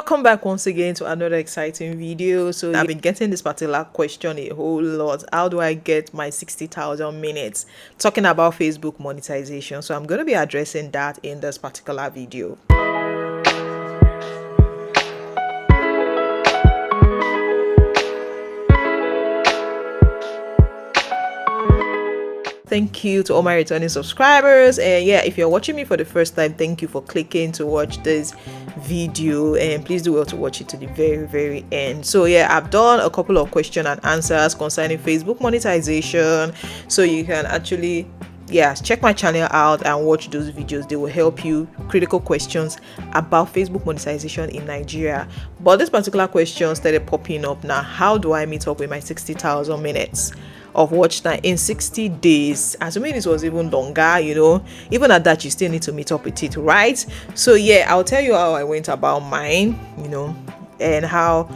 Welcome back once again to another exciting video. So I've been getting this particular question a whole lot. How do I get my 60,000 minutes? Talking about Facebook monetization. So I'm going to be addressing that in this particular video. Thank you to all my returning subscribers, and yeah, if you're watching me for the first time, thank you for clicking to watch this video, and please do well to watch it to the very end. So yeah, I've done a couple of question and answers concerning Facebook monetization, so you can actually check my channel out and watch those videos. They will help you critical questions about Facebook monetization in Nigeria. But this particular question started popping up now. How do I meet up with my 60,000 minutes of watch time in 60 days? Assuming this was even longer, even at that, you still need to meet up with it, right? So yeah, I'll tell you how I went about mine, and how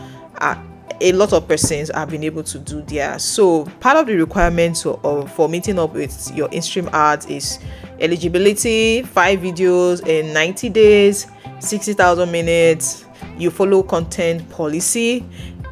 a lot of persons have been able to do theirs. So part of the requirements for meeting up with your in-stream ads is eligibility, 5 videos in 90 days, 60,000 minutes, you follow content policy,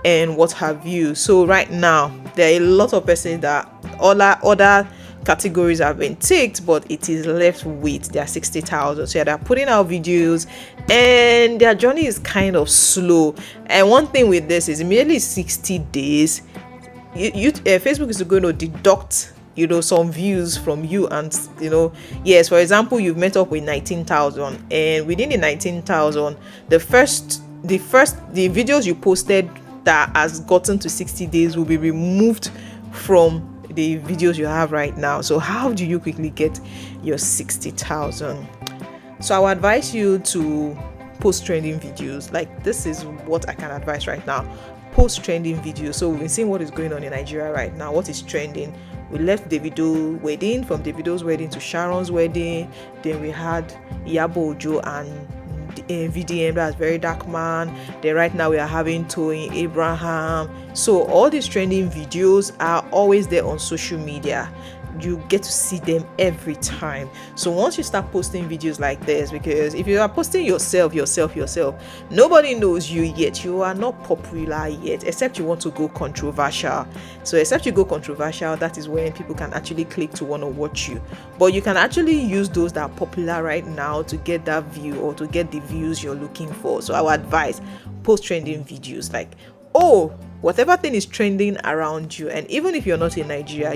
and what have you. So right now there are a lot of persons that other categories have been ticked, but it is left with their 60,000. So they're putting out videos and their journey is kind of slow. And one thing with this is immediately 60 days Facebook is going to deduct some views from you, and yes, for example, you've met up with 19,000, and within the 19,000, the videos you posted that has gotten to 60 days will be removed from the videos you have right now. So how do you quickly get your 60,000? So I would advise you to post trending videos. Like, this is what I can advise right now. Post trending videos. So we've been seeing what is going on in Nigeria right now. What is trending? We left Davido wedding, from Davido's wedding to Sharon's wedding. Then we had Iyabo Ojo and VDM, that's Very Dark Man. Then right now we are having Toyin Abraham. So all these trending videos are always there on social media. You get to see them every time. So once you start posting videos like this, because if you are posting yourself, nobody knows you yet. You are not popular yet, except you want to go controversial. So except you go controversial, that is when people can actually click to want to watch you. But you can actually use those that are popular right now to get that view or to get the views you're looking for. So I would advise post trending videos, like, whatever thing is trending around you. And even if you're not in Nigeria,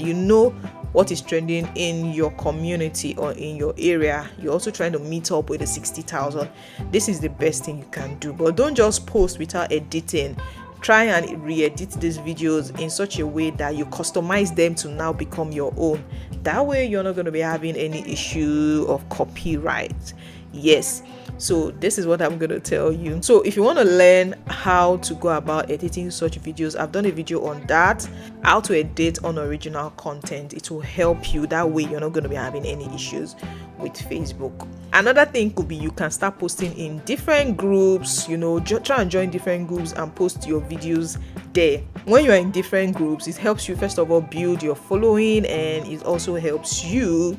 what is trending in your community or in your area. You're also trying to meet up with the 60,000. This is the best thing you can do. But don't just post without editing. Try and re-edit these videos in such a way that you customize them to now become your own. That way you're not going to be having any issue of copyright. Yes, so this is what I'm going to tell you. So if you want to learn how to go about editing such videos, I've done a video on that, how to edit unoriginal content. It will help you. That way you're not going to be having any issues with Facebook. Another thing could be you can start posting in different groups. Try and join different groups and post your videos there. When you're in different groups, it helps you first of all build your following, and it also helps you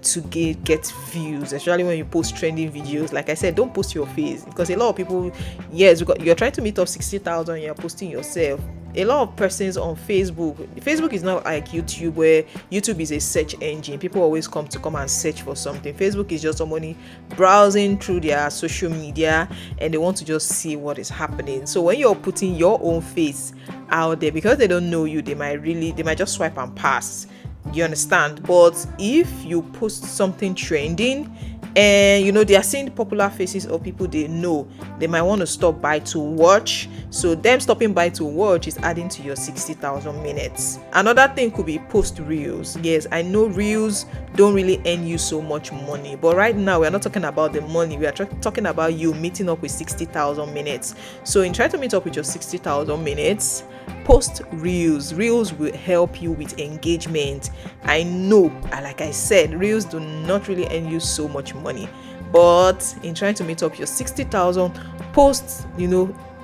to get views, especially when you post trending videos. Like I said, don't post your face, because a lot of people, yes, you're trying to meet up 60,000, you're posting yourself. A lot of persons on Facebook is not like YouTube, where YouTube is a search engine. People always come and search for something. Facebook is just somebody browsing through their social media and they want to just see what is happening. So when you're putting your own face out there, because they don't know you, they might just swipe and pass. You understand? But if you post something trending and they are seeing popular faces of people they know, they might want to stop by to watch. So them stopping by to watch is adding to your 60,000 minutes. Another thing could be post reels. Yes, I know reels don't really earn you so much money, but right now we are not talking about the money. We are talking about you meeting up with 60,000 minutes. So in trying to meet up with your 60,000 minutes, post reels. Reels will help you with engagement. I know, like I said, reels do not really earn you so much money, but in trying to meet up your 60,000, post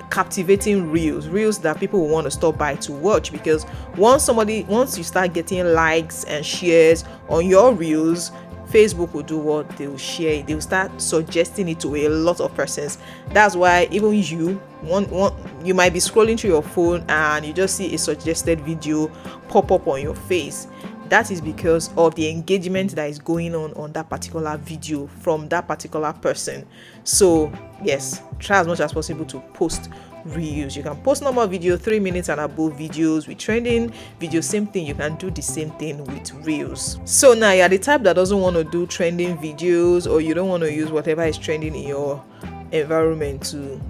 captivating reels that people will want to stop by to watch. Because once you start getting likes and shares on your reels, Facebook will do what? They will share it. They will start suggesting it to a lot of persons. That's why even you might be scrolling through your phone and you just see a suggested video pop up on your face. That is because of the engagement that is going on that particular video from that particular person. So yes, try as much as possible to post reels. You can post normal video, 3 minutes and above videos with trending videos. Same thing, you can do the same thing with reels. So now you're the type that doesn't want to do trending videos, or you don't want to use whatever is trending in your environment to,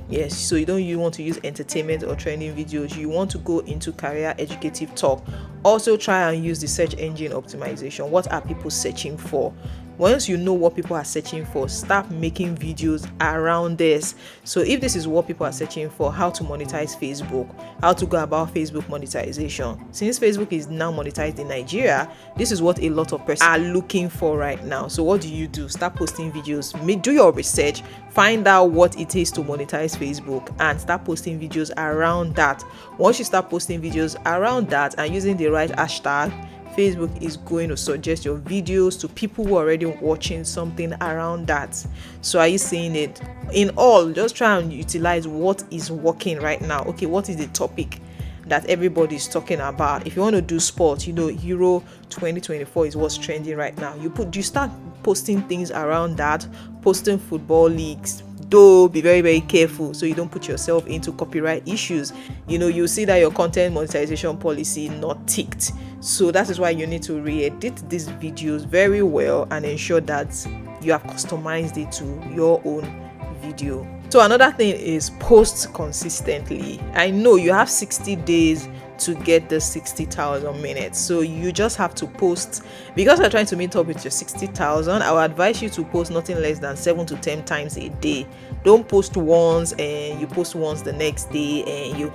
yes, so you want to use entertainment or trending videos. You want to go into career educative talk. Also try and use the search engine optimization. What are people searching for? Once you know what people are searching for, start making videos around this. So if this is what people are searching for, how to monetize Facebook, how to go about Facebook monetization. Since Facebook is now monetized in Nigeria, this is what a lot of persons are looking for right now. So what do? Start posting videos, do your research, find out what it is to monetize Facebook, and start posting videos around that. Once you start posting videos around that and using the right hashtag, Facebook is going to suggest your videos to people who are already watching something around that. So are you seeing it? In all, just try and utilize what is working right now. Okay, what is the topic that everybody is talking about? If you want to do sports, Euro 2024 is what's trending right now. You start posting things around that, posting football leagues. Though be very, very careful so you don't put yourself into copyright issues. You see that your content monetization policy not ticked. So that is why you need to re-edit these videos very well and ensure that you have customized it to your own video. So another thing is post consistently. I know you have 60 days to get the 60,000 minutes, so you just have to post. Because you're trying to meet up with your 60,000, I would advise you to post nothing less than 7 to 10 times a day. Don't post once and you post once the next day, and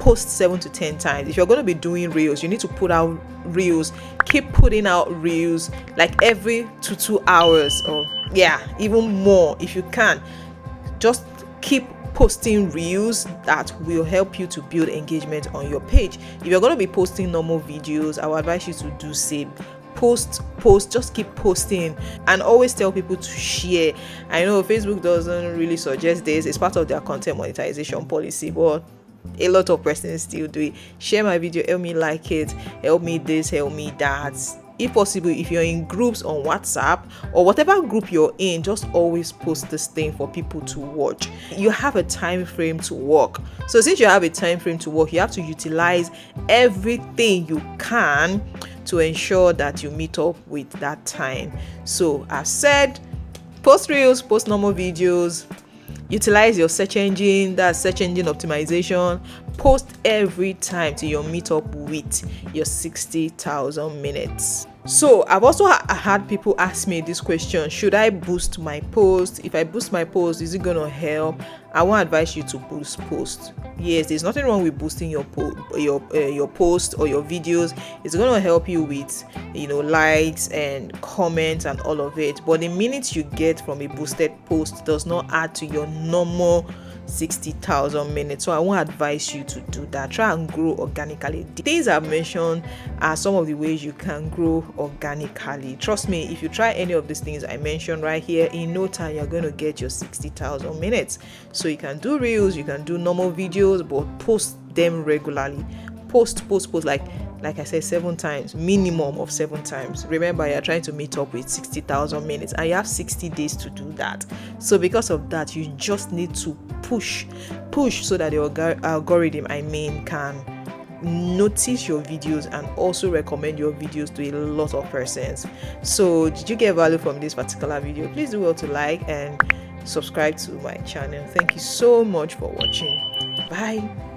post 7 to 10 times. If you're going to be doing reels, you need to put out reels. Keep putting out reels like every 2 hours, or even more if you can. Just keep posting reels that will help you to build engagement on your page. If you're going to be posting normal videos, I would advise you to do same. Post, just keep posting, and always tell people to share. I know Facebook doesn't really suggest this, it's part of their content monetization policy, but a lot of persons still do it. Share my video, help me like it, help me this, help me that. If possible, if you're in groups on WhatsApp or whatever group you're in, just always post this thing for people to watch. You have a time frame to work. So since you have a time frame to work, you have to utilize everything you can to ensure that you meet up with that time. So I've said, post reels, post normal videos, utilize your search engine, that's search engine optimization. Post every time till you meet up with your 60,000 minutes. So I've also had people ask me this question: should I boost my post? If I boost my post, is it gonna help? I won't advise you to boost post. Yes, there's nothing wrong with boosting your post or your videos. It's gonna help you with likes and comments and all of it. But the minutes you get from a boosted post does not add to your normal 60,000 minutes. So I won't advise you to do that. Try and grow organically. The things I've mentioned are some of the ways you can grow organically. Trust me, if you try any of these things I mentioned right here, in no time you're going to get your 60,000 minutes. So you can do reels, you can do normal videos, but post them regularly. Post like I said, 7 times, minimum of 7 times. Remember, you're trying to meet up with 60,000 minutes and you have 60 days to do that. So because of that, you just need to push so that the algorithm can notice your videos and also recommend your videos to a lot of persons. So did you get value from this particular video? Please do well to like and subscribe to my channel. Thank you so much for watching. Bye.